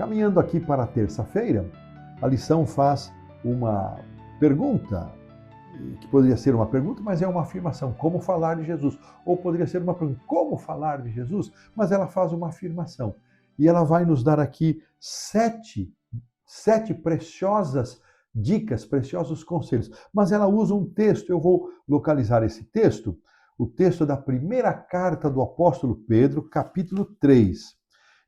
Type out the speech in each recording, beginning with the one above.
Caminhando aqui para a terça-feira, a lição faz uma pergunta, que poderia ser uma pergunta, mas é uma afirmação: como falar de Jesus? Ou poderia ser uma pergunta: como falar de Jesus? Mas ela faz uma afirmação. E ela vai nos dar aqui sete preciosas dicas, preciosos conselhos. Mas ela usa um texto, eu vou localizar esse texto, o texto da primeira carta do apóstolo Pedro, capítulo 3.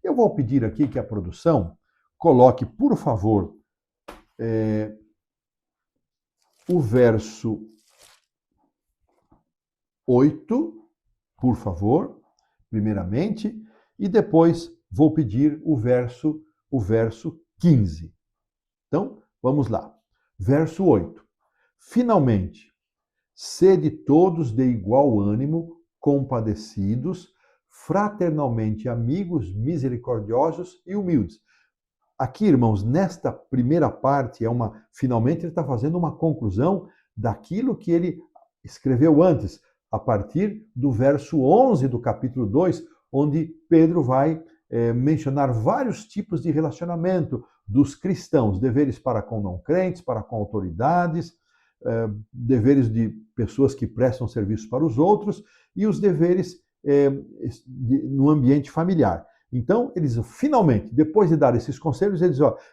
Eu vou pedir aqui que a produção coloque, por favor, o verso 8, por favor, primeiramente, e depois vou pedir o verso 15. Então, vamos lá. Verso 8. Finalmente, sede todos de igual ânimo, compadecidos, fraternalmente amigos, misericordiosos e humildes. Aqui, irmãos, nesta primeira parte, finalmente ele está fazendo uma conclusão daquilo que ele escreveu antes, a partir do verso 11 do capítulo 2, onde Pedro vai mencionar vários tipos de relacionamento dos cristãos, deveres para com não crentes, para com autoridades, deveres de pessoas que prestam serviço para os outros e os deveres no ambiente familiar. Então, eles finalmente, depois de dar esses conselhos,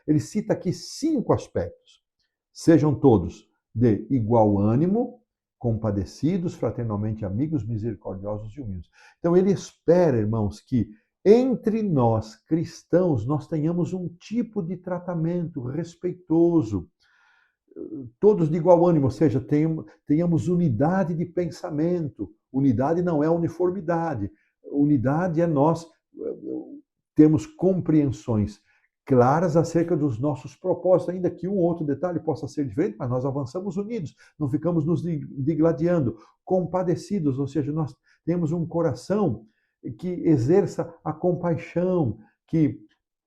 ele cita aqui 5 aspectos. Sejam todos de igual ânimo, compadecidos, fraternalmente amigos, misericordiosos e humildes. Então, ele espera, irmãos, que entre nós, cristãos, nós tenhamos um tipo de tratamento respeitoso, todos de igual ânimo, ou seja, tenhamos unidade de pensamento. Unidade não é uniformidade. Unidade é nós temos compreensões claras acerca dos nossos propósitos, ainda que um ou outro detalhe possa ser diferente, mas nós avançamos unidos, não ficamos nos digladiando, compadecidos, ou seja, nós temos um coração que exerça a compaixão, que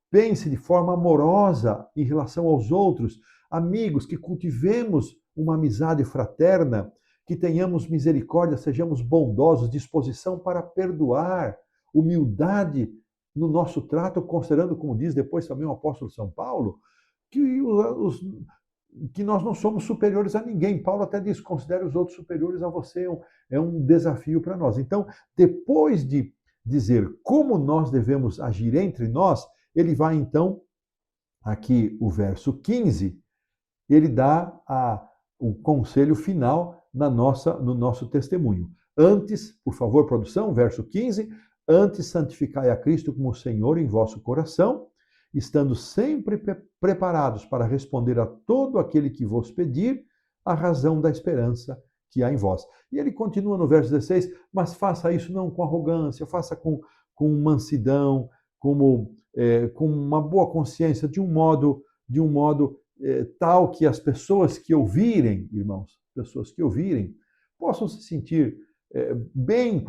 pense de forma amorosa em relação aos outros, amigos, que cultivemos uma amizade fraterna, que tenhamos misericórdia, sejamos bondosos, disposição para perdoar, humildade no nosso trato, considerando, como diz depois também o apóstolo São Paulo, que nós não somos superiores a ninguém. Paulo até diz: considere os outros superiores a você, é um desafio para nós. Então, depois de dizer como nós devemos agir entre nós, ele vai então, aqui o verso 15, ele dá o conselho final no nosso testemunho. Antes, por favor, produção, verso 15, antes santificai a Cristo como Senhor em vosso coração, estando sempre preparados para responder a todo aquele que vos pedir a razão da esperança que há em vós. E ele continua no verso 16, mas faça isso não com arrogância, faça com mansidão, com uma boa consciência, de um modo tal que as pessoas que ouvirem, irmãos, pessoas que ouvirem, possam se sentir bem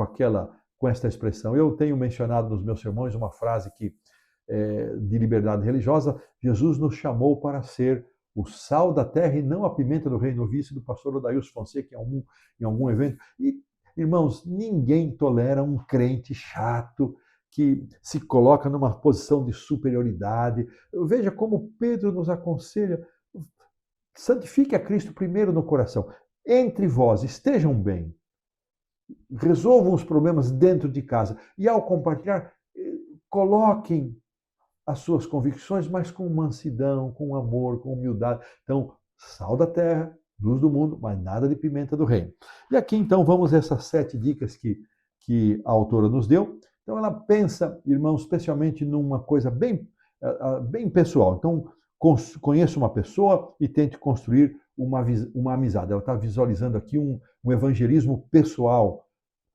com esta expressão. Eu tenho mencionado nos meus sermões uma frase de liberdade religiosa: Jesus nos chamou para ser o sal da terra e não a pimenta do reino. Ouvi isso do pastor Odailson Fonseca em algum evento. E, irmãos, ninguém tolera um crente chato que se coloca numa posição de superioridade. Veja como Pedro nos aconselha: santifique a Cristo primeiro no coração. Entre vós, estejam bem. Resolvam os problemas dentro de casa. E ao compartilhar, coloquem as suas convicções, mas com mansidão, com amor, com humildade. Então, sal da terra, luz do mundo, mas nada de pimenta do reino. E aqui, então, vamos a essas 7 dicas que a autora nos deu. Então, ela pensa, irmãos, especialmente numa coisa bem pessoal. Então, conheça uma pessoa e tente construir uma amizade. Ela está visualizando aqui um evangelismo pessoal,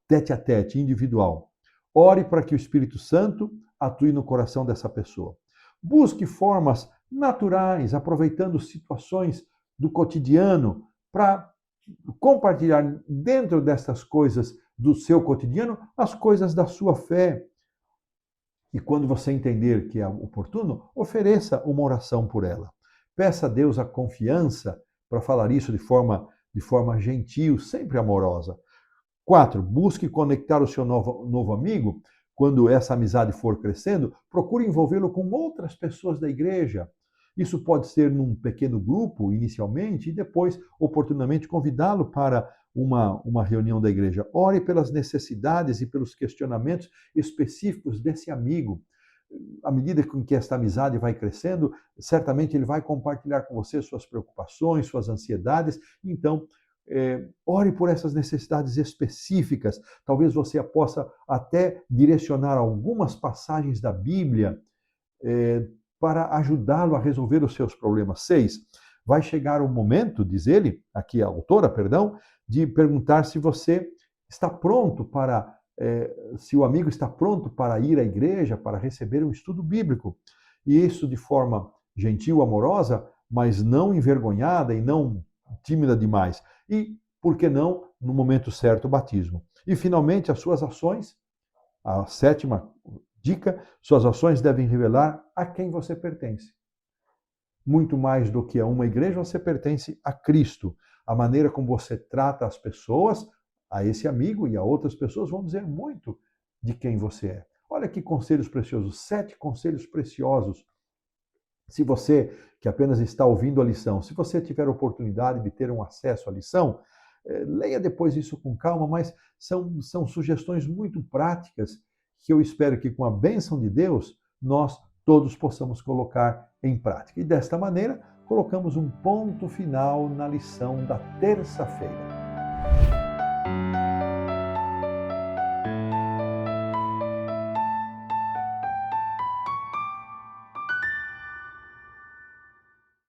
tete a tete, individual. Ore para que o Espírito Santo atue no coração dessa pessoa. Busque formas naturais, aproveitando situações do cotidiano, para compartilhar dentro dessas coisas do seu cotidiano as coisas da sua fé. E quando você entender que é oportuno, ofereça uma oração por ela. Peça a Deus a confiança para falar isso de forma gentil, sempre amorosa. 4. Busque conectar o seu novo amigo quando essa amizade for crescendo, procure envolvê-lo com outras pessoas da igreja. Isso pode ser num pequeno grupo, inicialmente, e depois, oportunamente, convidá-lo para uma reunião da igreja. Ore pelas necessidades e pelos questionamentos específicos desse amigo. À medida que esta amizade vai crescendo, certamente ele vai compartilhar com você suas preocupações, suas ansiedades. Então, ore por essas necessidades específicas. Talvez você possa até direcionar algumas passagens da Bíblia para ajudá-lo a resolver os seus problemas. 6. Vai chegar o momento, diz ele, aqui a autora, perdão, de perguntar se você está pronto para, se o amigo está pronto para ir à igreja, para receber um estudo bíblico. E isso de forma gentil, amorosa, mas não envergonhada e não tímida demais. E, por que não, no momento certo, o batismo. E, finalmente, as suas ações, a 7ª dica, suas ações devem revelar a quem você pertence. Muito mais do que a uma igreja, você pertence a Cristo. A maneira como você trata as pessoas, a esse amigo e a outras pessoas, vão dizer muito de quem você é. Olha que conselhos preciosos, 7 conselhos preciosos. Se você, que apenas está ouvindo a lição, se você tiver oportunidade de ter um acesso à lição, leia depois isso com calma, mas são sugestões muito práticas que eu espero que, com a bênção de Deus, nós todos possamos colocar em prática. E desta maneira, colocamos um ponto final na lição da terça-feira.